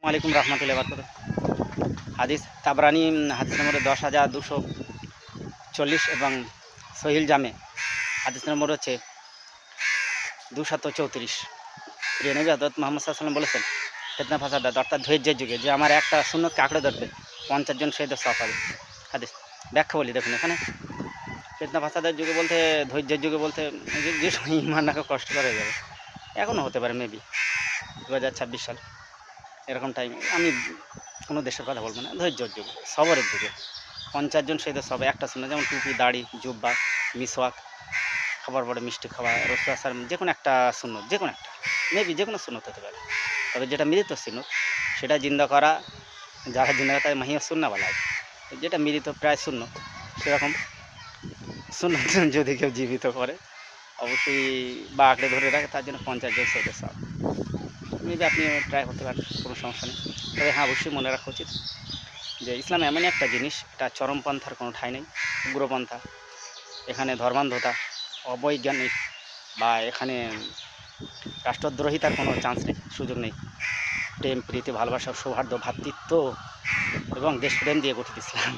আলাইকুম রহমতুল্লাহ বরকত। হাদিস তাবরানি হাদিস নম্বর 10,240 এবং সহিল জামে হাদিস নম্বর হচ্ছে 234। প্রিয় নবী হযরত মুহাম্মদ সাল্লাল্লাহু আলাইহি ওয়াসাল্লাম বলেছেন, ফিতনা ফাসাদ অর্থাৎ ধৈর্যের যুগে যে আমার একটা সুন্নতকে আঁকড়ে ধরবে 50 জন শহীদের সওয়াব পাবে। হাদিস ব্যাখ্যা বলি, দেখুন এখানে ফিতনা ফাসাদের যুগে বলতে ধৈর্যের যুগে বলতে যে সময় ইমান রাখা কষ্টকর হয়ে যাবে, এখনও হতে পারে মেবি 2026 সাল এরকম টাইমে। আমি কোনো দেশের কথা বলবো না, ধৈর্যর যুগে সবরের যুগে 50 জন শহীদের সবাই একটা শুনে, যেমন টুপি, দাড়ি, জুব্বা, মিসওয়াক, খাবার পরে মিষ্টি খাওয়া, রসুল আসার যে কোনো একটা সুন্নত, যে কোনো একটা মেবি যে কোনো সুন্নত হতে পারে। তবে যেটা মৃত সুন্নত সেটা জিন্দা করা, যারা জিন্দা করে তাই মাহিয়া সুন্না বলা হয়। যেটা মৃত প্রায় শূন্য, সেরকম সুন্নত যদি কেউ জীবিত করে অবশ্যই বা আঁকড়ে ধরে রাখে, তার জন্য 50 জন শহীদের সওয়াব। মেবি আপনি ট্রাই করতে পারেন, কোনো সমস্যা নেই। তবে হ্যাঁ, অবশ্যই মনে রাখা উচিত যে ইসলাম এমনই একটা জিনিস, এটা চরমপন্থার কোনো ঠাঁই নেই, উগ্রপন্থা। এখানে ধর্মান্ধতা, অবৈজ্ঞানিক বা এখানে রাষ্ট্রদ্রোহিতার কোনো চান্স নেই, সুযোগ নেই। প্রেম, প্রীতি, ভালোবাসা, সৌহার্দ্য, ভ্রাতৃত্ব এবং দেশপ্রেম দিয়ে গঠিত ইসলাম।